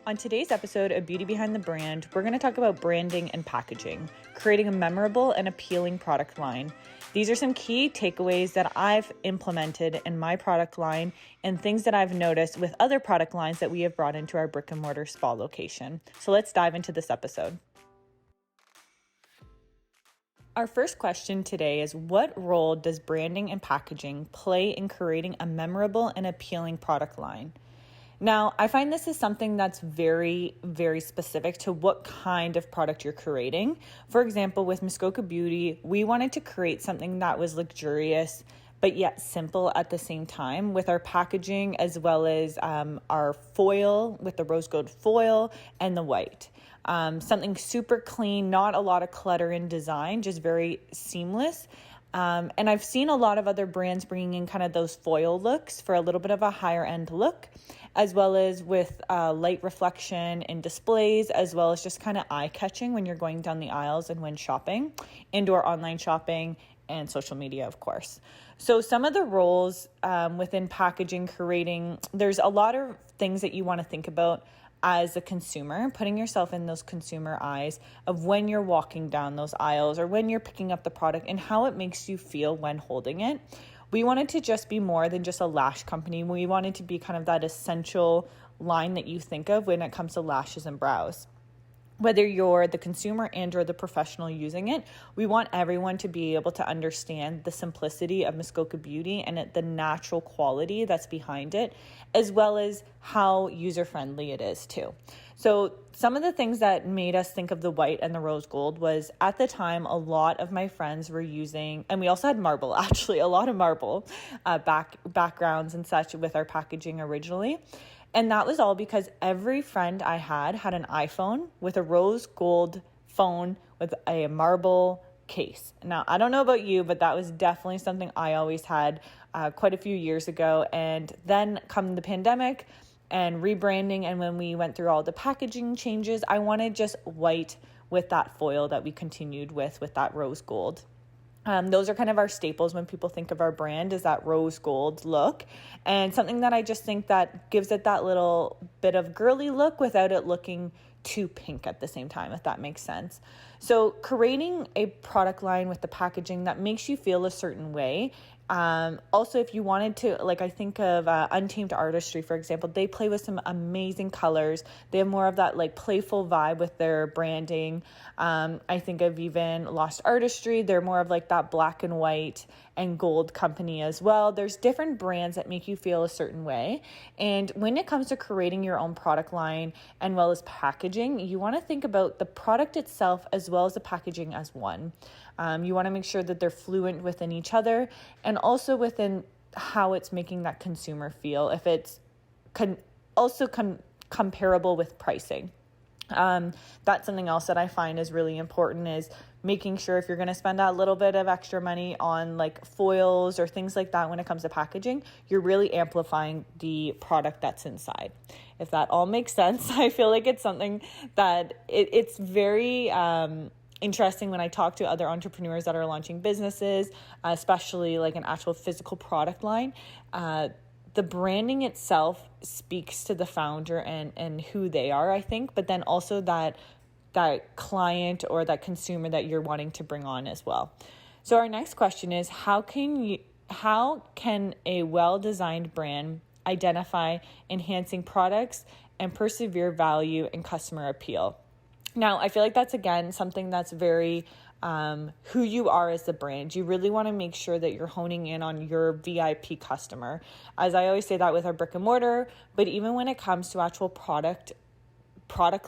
On today's episode of Beauty Behind the Brand, we're going to talk about branding and packaging, creating a memorable and appealing product line. These are some key takeaways that I've implemented in my product line and things that I've noticed with other product lines that we have brought into our brick and mortar spa location. So let's dive into this episode. Our first question today is, what role does branding and packaging play in creating a memorable and appealing product line? Now, I find this is something that's very, very specific to what kind of product you're creating. For example, with Muskoka Beauty, we wanted to create something that was luxurious, but yet simple at the same time with our packaging, as well as our foil with the rose gold foil and the white. Something super clean, not a lot of clutter in design, just very seamless. And I've seen a lot of other brands bringing in kind of those foil looks for a little bit of a higher end look, as well as with light reflection in displays, as well as just kind of eye catching when you're going down the aisles and when shopping, indoor online shopping, and social media, of course. So some of the roles within packaging, creating, there's a lot of things that you want to think about as a consumer, putting yourself in those consumer eyes of when you're walking down those aisles or when you're picking up the product and how it makes you feel when holding it. We wanted to just be more than just a lash company. We wanted to be kind of that essential line that you think of when it comes to lashes and brows. Whether you're the consumer and or the professional using it, we want everyone to be able to understand the simplicity of Muskoka Beauty and the natural quality that's behind it, as well as how user-friendly it is too. So some of the things that made us think of the white and the rose gold was, at the time, a lot of my friends were using, and we also had marble, actually, a lot of marble backgrounds and such with our packaging originally. And that was all because every friend I had an iPhone with a rose gold phone with a marble case. Now, I don't know about you, but that was definitely something I always had quite a few years ago. And then come the pandemic and rebranding, and when we went through all the packaging changes, I wanted just white with that foil that we continued with that rose gold. Those are kind of our staples when people think of our brand, is that rose gold look, and something that I just think that gives it that little bit of girly look without it looking too pink at the same time, if that makes sense. So creating a product line with the packaging that makes you feel a certain way. Also, if you wanted to, like, I think of Untamed Artistry, for example, they play with some amazing colors. They have more of that like playful vibe with their branding. I think of even Lost Artistry. They're more of like that black and white and gold company as well. There's different brands that make you feel a certain way. And when it comes to creating your own product line and well as packaging, you want to think about the product itself as well as the packaging as one. You want to make sure that they're fluent within each other and also within how it's making that consumer feel, if it's comparable with pricing. That's something else that I find is really important, is making sure if you're going to spend that little bit of extra money on like foils or things like that when it comes to packaging, you're really amplifying the product that's inside. If that all makes sense, I feel like it's something that it's very interesting when I talk to other entrepreneurs that are launching businesses, especially like an actual physical product line. The branding itself speaks to the founder and who they are, I think, but then also that client or that consumer that you're wanting to bring on as well. So our next question is, how can a well-designed brand identify enhancing products and persevere value and customer appeal? Now, I feel like that's, again, something that's very who you are as a brand. You really want to make sure that you're honing in on your VIP customer. As I always say that with our brick and mortar, but even when it comes to actual product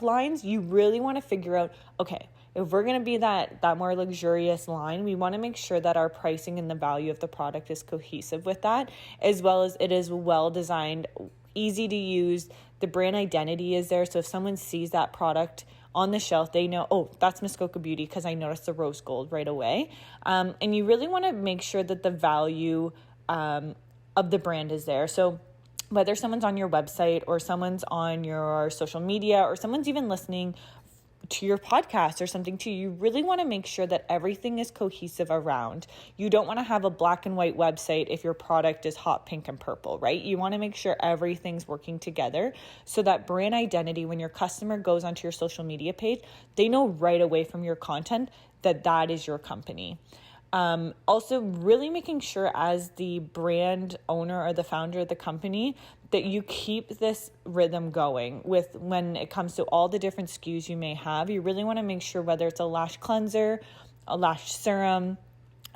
lines, you really want to figure out, okay, if we're going to be that more luxurious line, we want to make sure that our pricing and the value of the product is cohesive with that, as well as it is well designed, easy to use. The brand identity is there. So if someone sees that product on the shelf, they know, oh, that's Muskoka Beauty because I noticed the rose gold right away. And you really want to make sure that the value of the brand is there. So whether someone's on your website or someone's on your social media or someone's even listening to your podcast or something too. You really want to make sure that everything is cohesive around. You don't want to have a black and white website if your product is hot pink and purple, right? You want to make sure everything's working together so that brand identity, when your customer goes onto your social media page, they know right away from your content that that is your company. Also really making sure as the brand owner or the founder of the company that you keep this rhythm going with when it comes to all the different SKUs you may have. You really want to make sure whether it's a lash cleanser, a lash serum,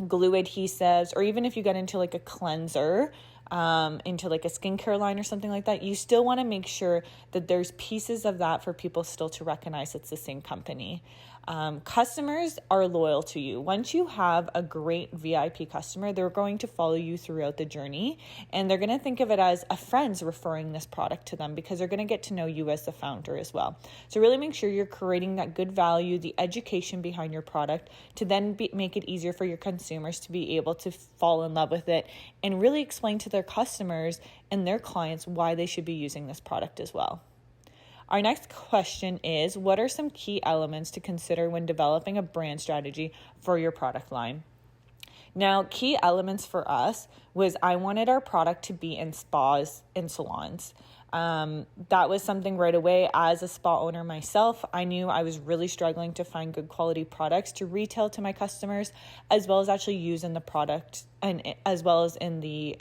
glue adhesives, or even if you get into like a cleanser, into like a skincare line or something like that, you still want to make sure that there's pieces of that for people still to recognize it's the same company. Customers are loyal to you. Once you have a great VIP customer, they're going to follow you throughout the journey, and they're going to think of it as a friend's referring this product to them because they're going to get to know you as the founder as well. So really make sure you're creating that good value, the education behind your product to then make it easier for your consumers to be able to fall in love with it and really explain to their customers and their clients why they should be using this product as well. Our next question is, what are some key elements to consider when developing a brand strategy for your product line? Now, key elements for us was I wanted our product to be in spas and salons. That was something right away. As a spa owner myself, I knew I was really struggling to find good quality products to retail to my customers, as well as actually use in the product and as well as in the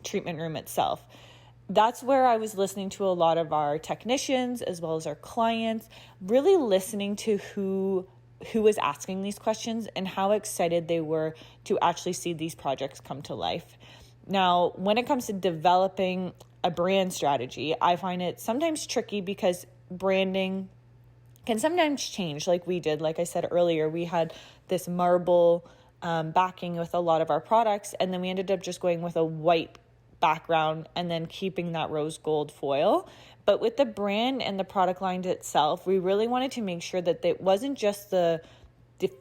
treatment room itself. That's where I was listening to a lot of our technicians as well as our clients, really listening to who was asking these questions and how excited they were to actually see these projects come to life. Now, when it comes to developing a brand strategy, I find it sometimes tricky because branding can sometimes change like we did. Like I said earlier, we had this marble backing with a lot of our products, and then we ended up just going with a white background and then keeping that rose gold foil. But with the brand and the product line itself, we really wanted to make sure that it wasn't just the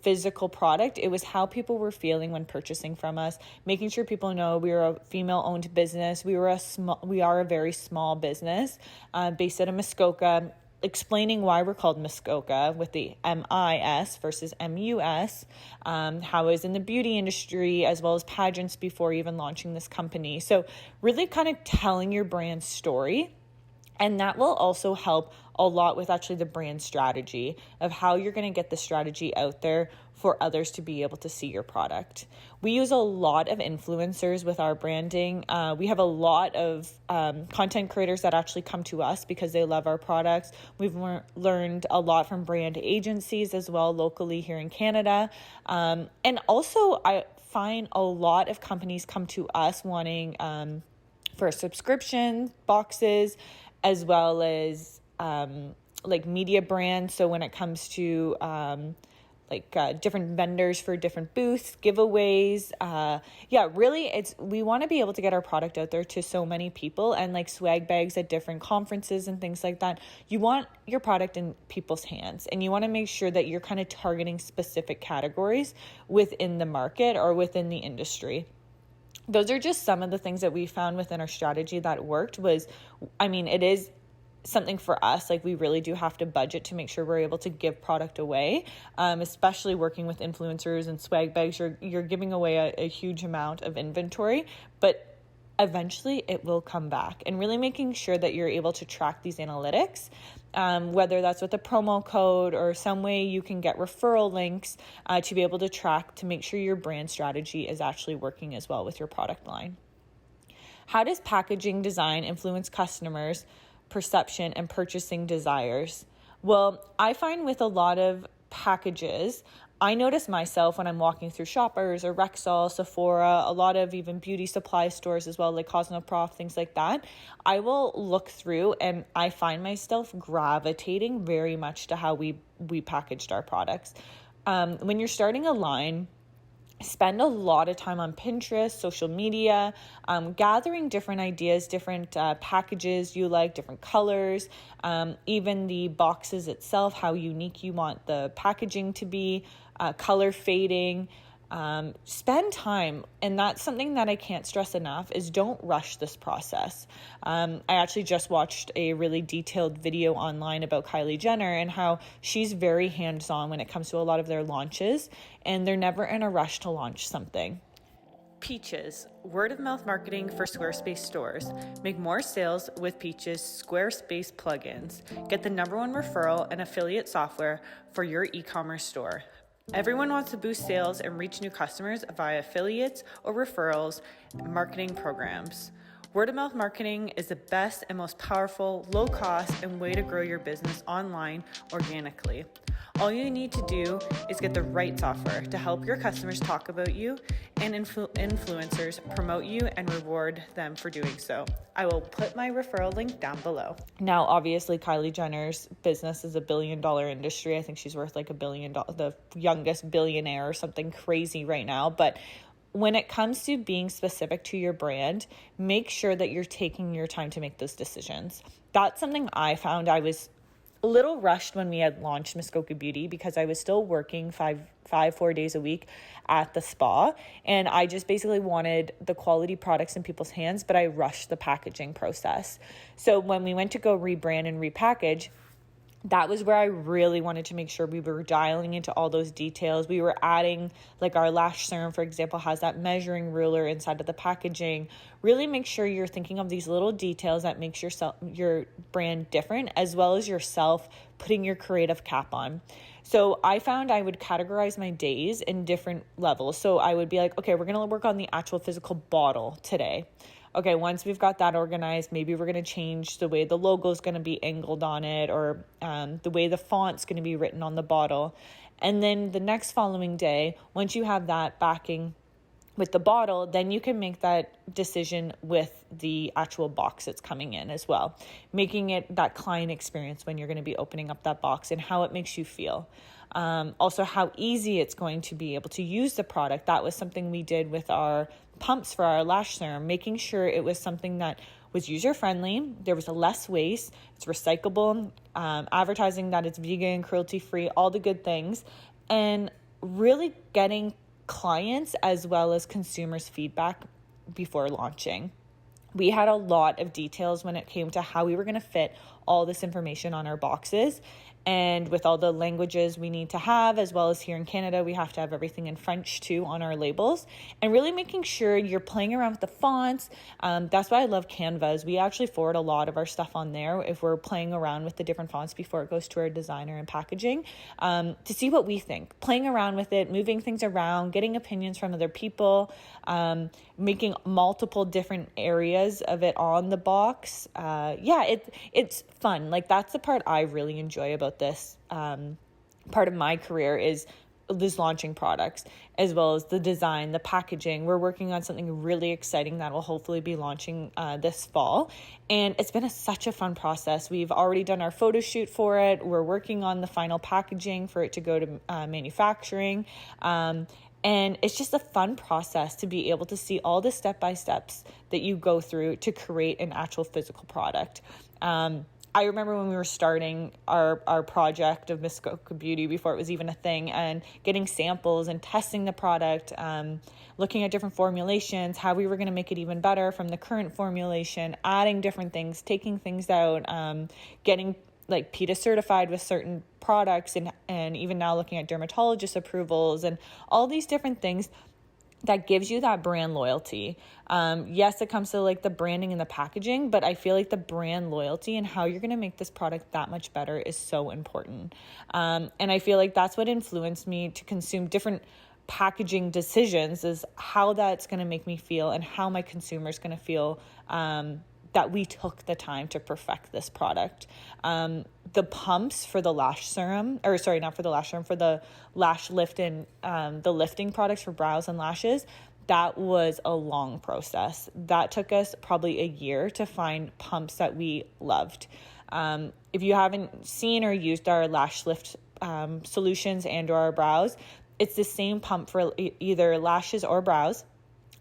physical product, it was how people were feeling when purchasing from us, making sure people know we are a female-owned business. We are a very small business based out of Muskoka, explaining why we're called Muskoka with the MIS versus MUS, how I was in the beauty industry as well as pageants before even launching this company. So really kind of telling your brand story. And that will also help a lot with actually the brand strategy of how you're going to get the strategy out there for others to be able to see your product. We use a lot of influencers with our branding. We have a lot of content creators that actually come to us because they love our products. We've learned a lot from brand agencies as well locally here in Canada. And also I find a lot of companies come to us wanting for subscription boxes as well as like media brands. So when it comes to different vendors for different booths, giveaways, really we want to be able to get our product out there to so many people, and like swag bags at different conferences and things like that. You want your product in people's hands, and you want to make sure that you're kind of targeting specific categories within the market or within the industry. Those are just some of the things that we found within our strategy that worked. It is something for us, like we really do have to budget to make sure we're able to give product away, especially working with influencers and swag bags. You're giving away a huge amount of inventory, but eventually it will come back, and really making sure that you're able to track these analytics, whether that's with a promo code or some way you can get referral links to be able to track to make sure your brand strategy is actually working as well with your product line. How does packaging design influence customers' perception and purchasing desires? Well, I find with a lot of packages, I notice myself when I'm walking through Shoppers or Rexall, Sephora, a lot of even beauty supply stores as well, like Cosmoprof, things like that. I will look through and I find myself gravitating very much to how we packaged our products. When you're starting a line, spend a lot of time on Pinterest, social media, gathering different ideas, different packages you like, different colors, even the boxes itself, how unique you want the packaging to be, color fading, Spend time. And that's something that I can't stress enough is don't rush this process. I actually just watched a really detailed video online about Kylie Jenner and how she's very hands-on when it comes to a lot of their launches, and they're never in a rush to launch something. Peaches, word of mouth marketing for Squarespace stores. Make more sales with Peaches Squarespace plugins. Get the #1 referral and affiliate software for your e-commerce store. Everyone wants to boost sales and reach new customers via affiliates or referrals marketing programs. Word of mouth marketing is the best and most powerful, low cost, and way to grow your business online organically. All you need to do is get the right software to help your customers talk about you and influencers promote you and reward them for doing so. I will put my referral link down below. Now, obviously, Kylie Jenner's business is $1 billion industry. I think she's worth like $1 billion, the youngest billionaire or something crazy right now. But when it comes to being specific to your brand, make sure that you're taking your time to make those decisions. That's something I found. I was a little rushed when we had launched Muskoka Beauty because I was still working 4 days a week at the spa. And I just basically wanted the quality products in people's hands, but I rushed the packaging process. So when we went to go rebrand and repackage, that was where I really wanted to make sure we were dialing into all those details. We were adding, like our lash serum, for example, has that measuring ruler inside of the packaging. Really make sure you're thinking of these little details that makes your brand different, as well as yourself putting your creative cap on. So I found I would categorize my days in different levels. So I would be like, okay, we're going to work on the actual physical bottle today. Okay, once we've got that organized, maybe we're going to change the way the logo is going to be angled on it, or the way the font's going to be written on the bottle. And then the next following day, once you have that backing with the bottle, then you can make that decision with the actual box that's coming in as well, making it that client experience when you're going to be opening up that box and how it makes you feel. Also, how easy it's going to be able to use the product. That was something we did with our pumps for our lash serum, making sure it was something that was user-friendly, there was a less waste, it's recyclable, advertising that it's vegan, cruelty-free, all the good things, and really getting clients as well as consumers' feedback before launching. We had a lot of details when it came to how we were going to fit all this information on our boxes. And with all the languages we need to have, as well as here in Canada, we have to have everything in French too on our labels. And really making sure you're playing around with the fonts. That's why I love Canva, is we actually forward a lot of our stuff on there if we're playing around with the different fonts before it goes to our designer and packaging, to see what we think. Playing around with it, moving things around, getting opinions from other people, making multiple different areas of it on the box. It's fun. Like, that's the part I really enjoy about this part of my career, is launching products, as well as the design, the packaging. We're working on something really exciting that will hopefully be launching this fall. And it's been such a fun process. We've already done our photo shoot for it. We're working on the final packaging for it to go to manufacturing. And it's just a fun process to be able to see all the step-by-steps that you go through to create an actual physical product. I remember when we were starting our project of Muskoka Beauty before it was even a thing, and getting samples and testing the product, looking at different formulations, how we were going to make it even better from the current formulation, adding different things, taking things out, getting like PETA certified with certain products, and even now looking at dermatologist approvals and all these different things that gives you that brand loyalty. Yes, it comes to like the branding and the packaging, but I feel like the brand loyalty and how you're going to make this product that much better is so important. And I feel like that's what influenced me to consume different packaging decisions, is how that's going to make me feel and how my consumer's going to feel, that we took the time to perfect this product. The pumps for the lash serum, or sorry, not for the lash serum, for the lash lift and the lifting products for brows and lashes, that was a long process. That took us probably a year to find pumps that we loved. If you haven't seen or used our lash lift solutions and or our brows, it's the same pump for either lashes or brows.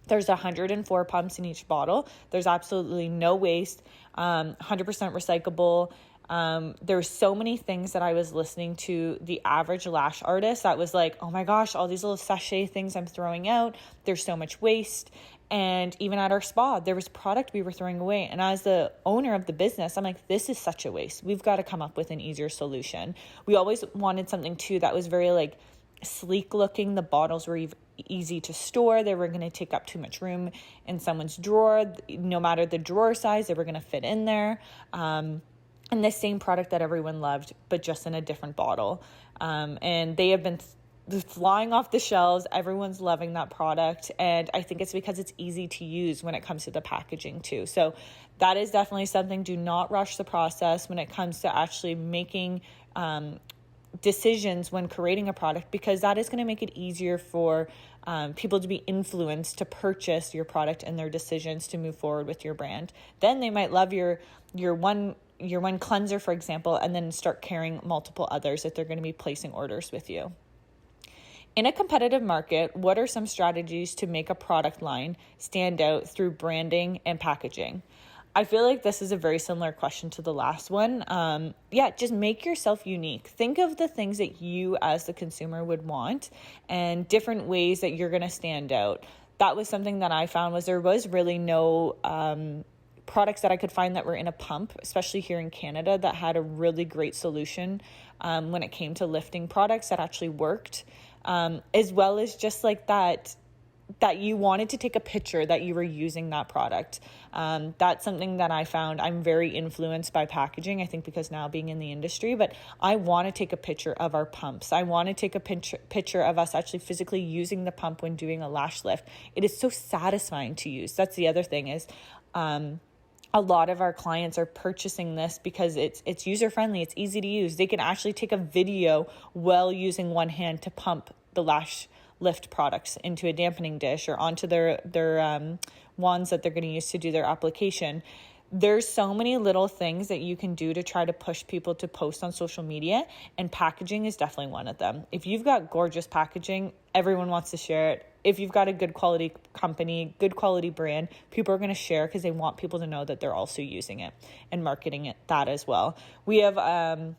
There's 104 pumps in each bottle. There's absolutely no waste, 100% recyclable. There were so many things that I was listening to the average lash artist that was like, oh my gosh, all these little sachet things I'm throwing out. There's so much waste. And even at our spa, there was product we were throwing away. And as the owner of the business, I'm like, this is such a waste. We've got to come up with an easier solution. We always wanted something too that was very like sleek looking. The bottles were easy to store. They were going to take up too much room in someone's drawer. No matter the drawer size, they were going to fit in there. And the same product that everyone loved, but just in a different bottle. And they have been flying off the shelves. Everyone's loving that product. And I think it's because it's easy to use when it comes to the packaging too. So that is definitely something. Do not rush the process when it comes to actually making decisions when creating a product, because that is going to make it easier for people to be influenced to purchase your product and their decisions to move forward with your brand. Then they might love your one cleanser, for example, and then start carrying multiple others if they're going to be placing orders with you. In a competitive market, what are some strategies to make a product line stand out through branding and packaging? I feel like this is a very similar question to the last one. Just make yourself unique. Think of the things that you as the consumer would want and different ways that you're going to stand out. That was something that I found was there was really no products that I could find that were in a pump, especially here in Canada, that had a really great solution when it came to lifting products that actually worked. As well as just like that you wanted to take a picture that you were using that product. That's something that I found. I'm very influenced by packaging, I think because now being in the industry, but I want to take a picture of our pumps. I want to take a picture of us actually physically using the pump when doing a lash lift. It is so satisfying to use. That's the other thing is, a lot of our clients are purchasing this because it's user-friendly, it's easy to use. They can actually take a video while using one hand to pump the lash lift products into a dampening dish or onto their wands that they're going to use to do their application. There's so many little things that you can do to try to push people to post on social media, and packaging is definitely one of them. If you've got gorgeous packaging, everyone wants to share it. If you've got a good quality company, good quality brand, people are going to share because they want people to know that they're also using it and marketing it that as well. We have other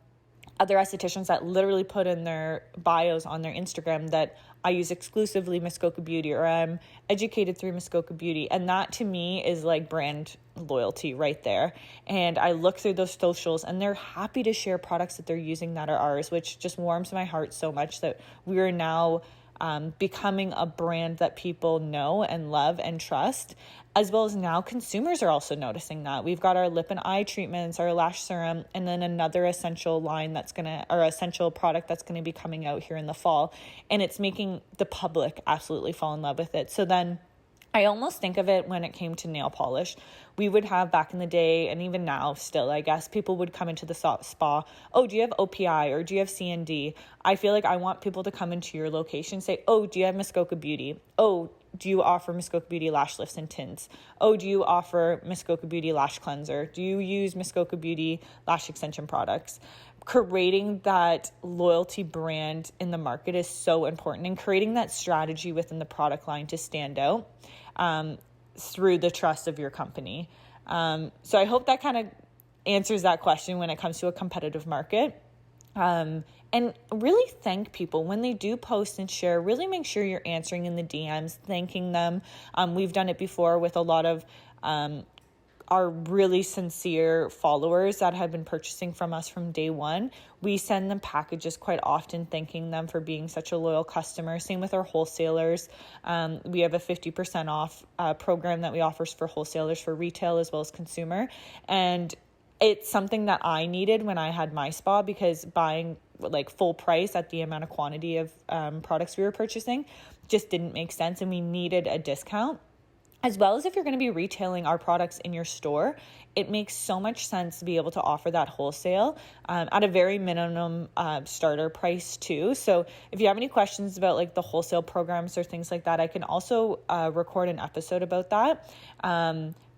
estheticians that literally put in their bios on their Instagram that I use exclusively Muskoka Beauty, or I'm educated through Muskoka Beauty. And that to me is like brand loyalty right there. And I look through those socials and they're happy to share products that they're using that are ours, which just warms my heart so much that we are now becoming a brand that people know and love and trust, as well as now consumers are also noticing that. We've got our lip and eye treatments, our lash serum, and then another essential essential product that's going to be coming out here in the fall. And it's making the public absolutely fall in love with it. So then I almost think of it when it came to nail polish. We would have back in the day, and even now still, I guess, people would come into the spa. Oh, do you have OPI or do you have CND? I feel like I want people to come into your location, say, oh, do you have Muskoka Beauty? Oh, do you offer Muskoka Beauty lash lifts and tints? Oh, do you offer Muskoka Beauty lash cleanser? Do you use Muskoka Beauty lash extension products? Creating that loyalty brand in the market is so important, and creating that strategy within the product line to stand out through the trust of your company. So I hope that kind of answers that question when it comes to a competitive market. And really thank people when they do post and share. Really make sure you're answering in the DMs, thanking them. We've done it before with a lot of our really sincere followers that have been purchasing from us from day one. We send them packages quite often, thanking them for being such a loyal customer. Same with our wholesalers. We have a 50% off program that we offer for wholesalers for retail as well as consumer. And it's something that I needed when I had my spa, because buying like full price at the amount of quantity of products we were purchasing just didn't make sense, and we needed a discount. As well as if you're going to be retailing our products in your store, it makes so much sense to be able to offer that wholesale at a very minimum starter price too. So if you have any questions about like the wholesale programs or things like that, I can also record an episode about that.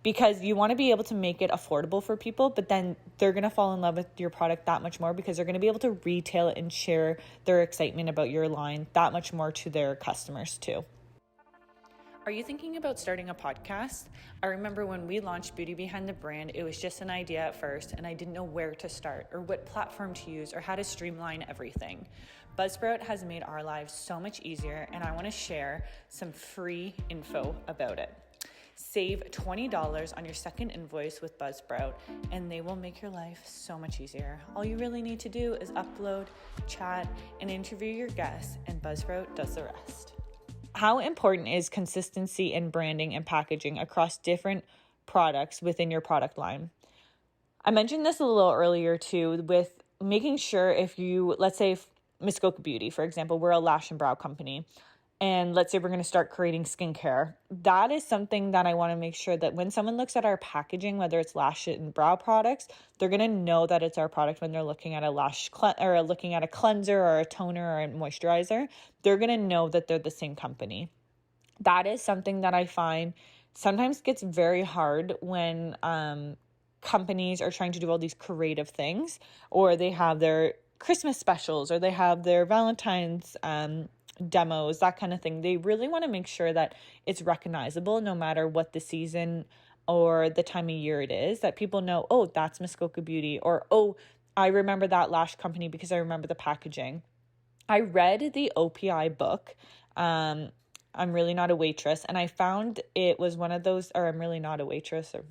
Because you want to be able to make it affordable for people, but then they're going to fall in love with your product that much more, because they're going to be able to retail and share their excitement about your line that much more to their customers too. Are you thinking about starting a podcast? I remember when we launched Beauty Behind the Brand, it was just an idea at first, and I didn't know where to start or what platform to use or how to streamline everything. Buzzsprout has made our lives so much easier, and I want to share some free info about it. Save $20 on your second invoice with Buzzsprout, and they will make your life so much easier. All you really need to do is upload, chat, and interview your guests, and Buzzsprout does the rest. How important is consistency in branding and packaging across different products within your product line? I mentioned this a little earlier too, with making sure if you, let's say Muskoka Beauty, for example, we're a lash and brow company, and let's say we're going to start creating skincare. That is something that I want to make sure that when someone looks at our packaging, whether it's lash and brow products, they're going to know that it's our product when they're looking at or looking at a cleanser or a toner or a moisturizer. They're going to know that they're the same company. That is something that I find sometimes gets very hard when companies are trying to do all these creative things, or they have their Christmas specials, or they have their Valentine's demos, that kind of thing. They really want to make sure that it's recognizable no matter what the season or the time of year it is, that people know, oh, that's Muskoka Beauty, or, oh, I remember that lash company because I remember the packaging. I read the OPI book, I'm Really Not a Waitress, and I found it was one of those, or I'm Really Not a Waitress, or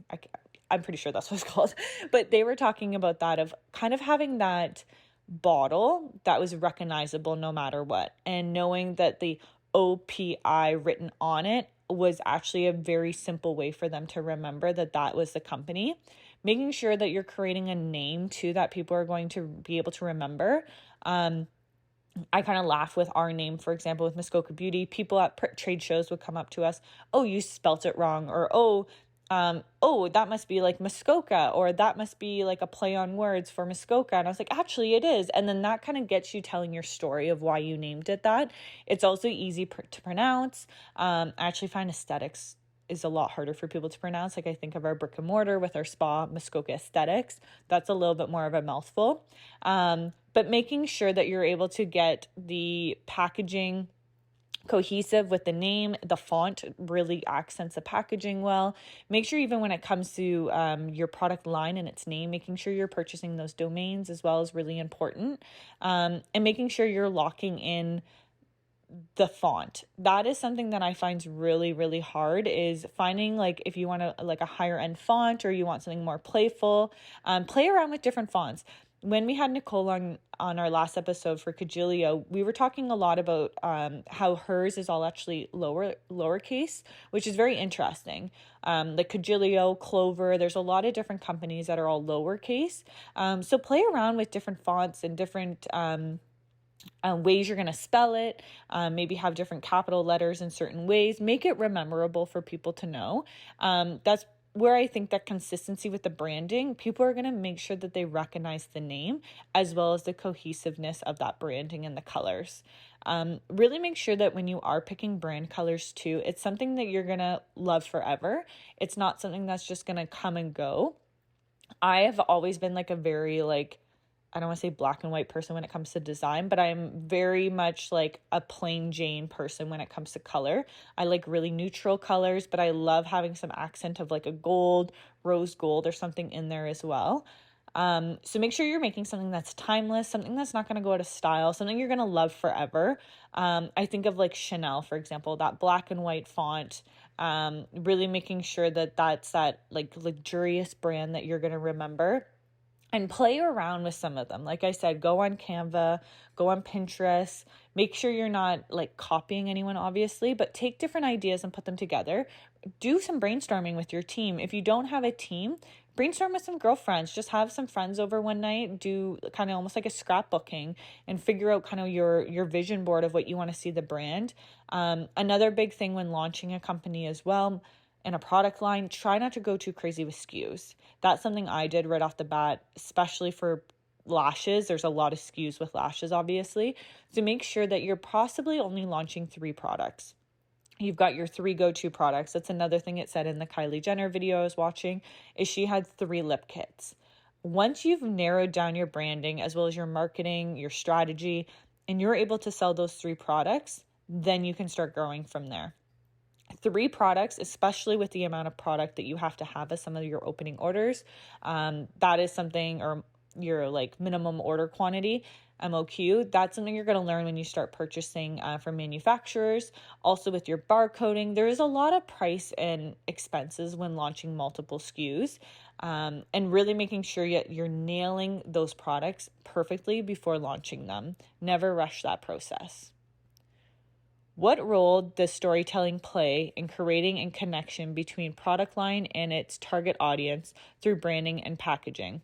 I'm pretty sure that's what it's called, but they were talking about that, of kind of having that bottle that was recognizable no matter what, and knowing that the OPI written on it was actually a very simple way for them to remember that that was the company. Making sure that you're creating a name too that people are going to be able to remember. I kind of laugh with our name, for example, with Muskoka Beauty. People at trade shows would come up to us, oh, you spelt it wrong, or oh, that must be like Muskoka, or that must be like a play on words for Muskoka. And I was like, actually it is. And then that kind of gets you telling your story of why you named it that. It's also easy to pronounce. I actually find aesthetics is a lot harder for people to pronounce. Like I think of our brick and mortar with our spa, Muskoka Aesthetics. That's a little bit more of a mouthful. But making sure that you're able to get the packaging cohesive with the name, the font really accents the packaging well. Make sure even when it comes to your product line and its name, making sure you're purchasing those domains as well is really important. And making sure you're locking in the font. That is something that I find really, really hard, is finding, like, if you want a higher end font or you want something more playful, play around with different fonts. When we had Nicole on our last episode for Cajilio, we were talking a lot about how hers is all actually lowercase, which is very interesting. Like Cajilio, Clover, there's a lot of different companies that are all lowercase. So play around with different fonts and different ways you're going to spell it, maybe have different capital letters in certain ways, make it memorable for people to know. That's where I think that consistency with the branding, people are going to make sure that they recognize the name as well as the cohesiveness of that branding and the colors. Really make sure that when you are picking brand colors too, it's something that you're going to love forever. It's not something that's just going to come and go. I have always been like a very I don't want to say black and white person when it comes to design, but I'm very much like a plain Jane person when it comes to color. I like really neutral colors, but I love having some accent of like a gold, rose gold or something in there as well. So make sure you're making something that's timeless, something that's not going to go out of style, something you're going to love forever. I think of like Chanel, for example, that black and white font, really making sure that that's that like luxurious brand that you're going to remember. And play around with some of them. Like I said, go on Canva, go on Pinterest. Make sure you're not like copying anyone, obviously, but take different ideas and put them together. Do some brainstorming with your team. If you don't have a team, brainstorm with some girlfriends. Just have some friends over one night, do kind of almost like a scrapbooking and figure out kind of your vision board of what you want to see the brand. Another big thing when launching a company as well, in a product line, try not to go too crazy with SKUs. That's something I did right off the bat, especially for lashes. There's a lot of SKUs with lashes, obviously. So make sure that you're possibly only launching 3 products. You've got your 3 go-to products. That's another thing it said in the Kylie Jenner video I was watching, is she had 3 lip kits. Once you've narrowed down your branding as well as your marketing, your strategy, and you're able to sell those 3 products, then you can start growing from there. 3 products, especially with the amount of product that you have to have as some of your opening orders. That is something, or your like minimum order quantity, MOQ, that's something you're going to learn when you start purchasing from manufacturers. Also with your barcoding, there is a lot of price and expenses when launching multiple SKUs, and really making sure you're nailing those products perfectly before launching them. Never rush that process. What role does storytelling play in creating a connection between product line and its target audience through branding and packaging?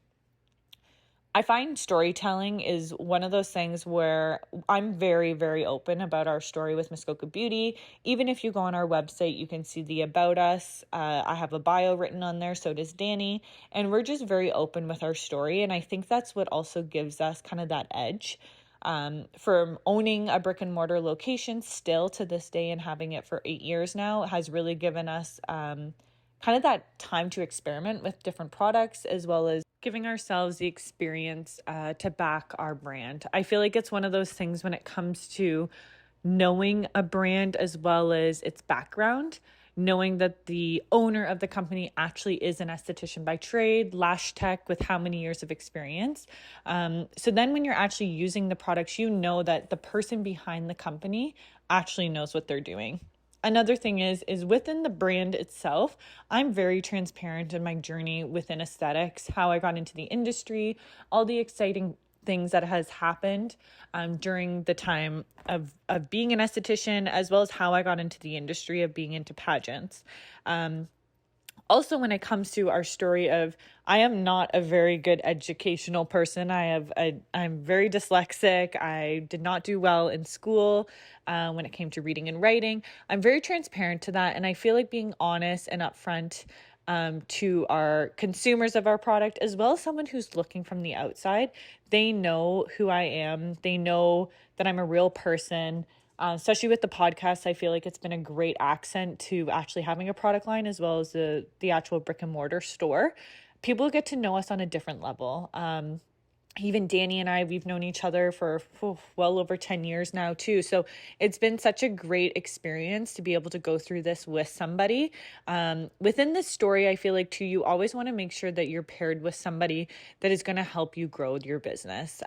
I find storytelling is one of those things where I'm very, very open about our story with Muskoka Beauty. Even if you go on our website, you can see the about us. I have a bio written on there, so does Danny. And we're just very open with our story. And I think that's what also gives us kind of that edge. From owning a brick and mortar location still to this day and having it for 8 years now has really given us kind of that time to experiment with different products, as well as giving ourselves the experience to back our brand. I feel like it's one of those things when it comes to knowing a brand as well as its background, knowing that the owner of the company actually is an esthetician by trade, lash tech with how many years of experience. So then when you're actually using the products, you know that the person behind the company actually knows what they're doing. Another thing is within the brand itself, I'm very transparent in my journey within aesthetics, how I got into the industry, all the exciting things that has happened during the time of being an esthetician, as well as how I got into the industry of being into pageants. Also, when it comes to our story of, I am not a very good educational person. I'm very dyslexic. I did not do well in school when it came to reading and writing. I'm very transparent to that. And I feel like being honest and upfront to our consumers of our product, as well as someone who's looking from the outside, they know who I am. They know that I'm a real person. Especially with the podcast, I feel like it's been a great accent to actually having a product line as well as the actual brick and mortar store. People get to know us on a different level. Even Danny and I, we've known each other for well over 10 years now too. So it's been such a great experience to be able to go through this with somebody. Within this story, I feel like too, you always want to make sure that you're paired with somebody that is going to help you grow your business.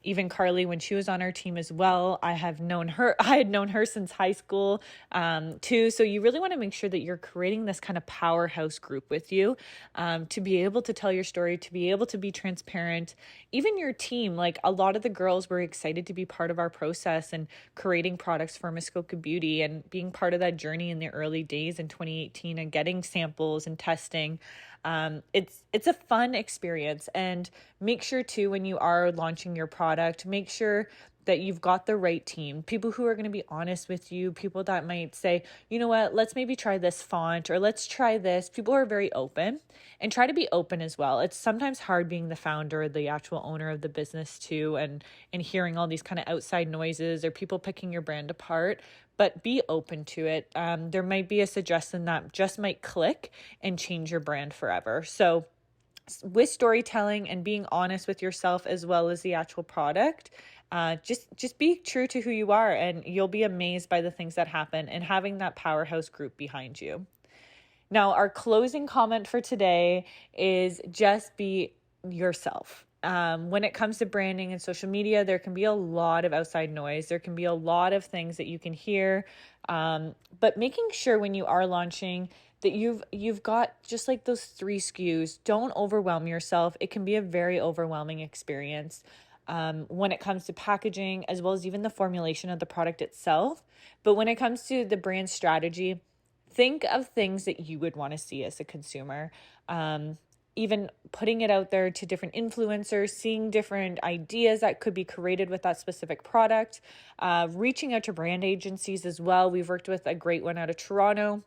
Even Carly, when she was on our team as well, I had known her since high school too. So you really want to make sure that you're creating this kind of powerhouse group with you to be able to tell your story, to be able to be transparent. Even your team, like a lot of the girls were excited to be part of our process and creating products for Muskoka Beauty and being part of that journey in the early days in 2018 and getting samples and testing. It's a fun experience. And make sure too, when you are launching your product, make sure that you've got the right team, people who are going to be honest with you, people that might say, you know what, let's maybe try this font or let's try this. People are very open, and try to be open as well. It's sometimes hard being the founder, the actual owner of the business too, and hearing all these kind of outside noises or people picking your brand apart, but be open to it. There might be a suggestion that just might click and change your brand forever. So with storytelling and being honest with yourself as well as the actual product, just be true to who you are, and you'll be amazed by the things that happen, and having that powerhouse group behind you. Now, our closing comment for today is just be yourself. When it comes to branding and social media, there can be a lot of outside noise. There can be a lot of things that you can hear, but making sure when you are launching that you've got just like those 3 SKUs. Don't overwhelm yourself. It can be a very overwhelming experience when it comes to packaging, as well as even the formulation of the product itself. But when it comes to the brand strategy, think of things that you would want to see as a consumer. Even putting it out there to different influencers, seeing different ideas that could be created with that specific product, reaching out to brand agencies as well. We've worked with a great one out of Toronto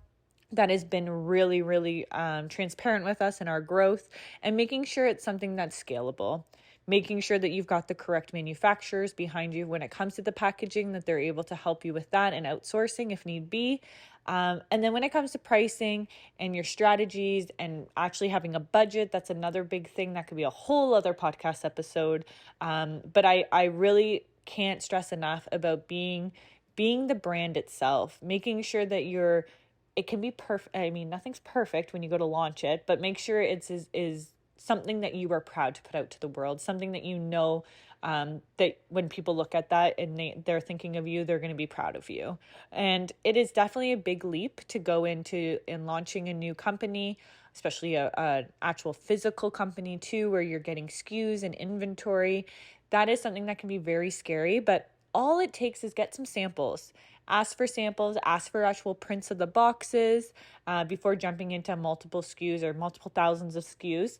that has been really, really transparent with us in our growth, and making sure it's something that's scalable. Making sure that you've got the correct manufacturers behind you when it comes to the packaging, that they're able to help you with that, and outsourcing if need be. And then when it comes to pricing and your strategies and actually having a budget, that's another big thing that could be a whole other podcast episode. But I really can't stress enough about being the brand itself, making sure that you're it can be perfect. I mean, nothing's perfect when you go to launch it, but make sure it's is something that you are proud to put out to the world, something that that when people look at that and they're thinking of you, they're going to be proud of you. And it is definitely a big leap to go into in launching a new company, especially a actual physical company too, where you're getting SKUs and inventory. That is something that can be very scary, but all it takes is get some samples. Ask for samples, ask for actual prints of the boxes before jumping into multiple SKUs or multiple thousands of SKUs.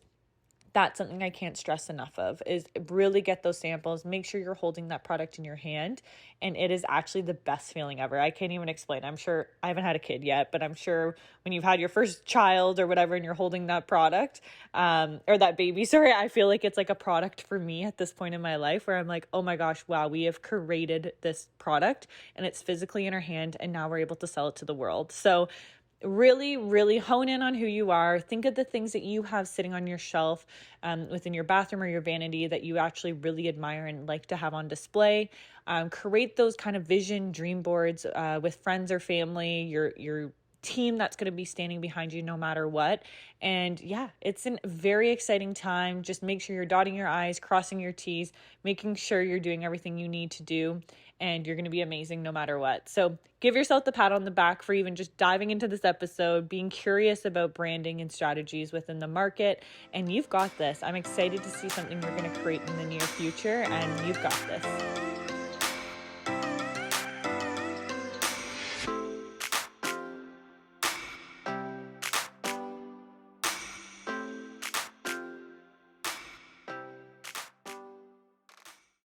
That's something I can't stress enough of, is really get those samples, make sure you're holding that product in your hand. And it is actually the best feeling ever. I can't even explain. I'm sure I haven't had a kid yet, but I'm sure when you've had your first child or whatever, and you're holding that product or that baby, sorry, I feel like it's like a product for me at this point in my life where I'm like, oh my gosh, wow, we have created this product and it's physically in our hand and now we're able to sell it to the world. So really, really hone in on who you are. Think of the things that you have sitting on your shelf within your bathroom or your vanity that you actually really admire and like to have on display. Create those kind of vision dream boards with friends or family, your team that's going to be standing behind you no matter what. And yeah, it's a very exciting time. Just make sure you're dotting your I's, crossing your T's, making sure you're doing everything you need to do, and you're going to be amazing no matter what. So give yourself the pat on the back for even just diving into this episode, being curious about branding and strategies within the market, and you've got this. I'm excited to see something you're going to create in the near future, and you've got this.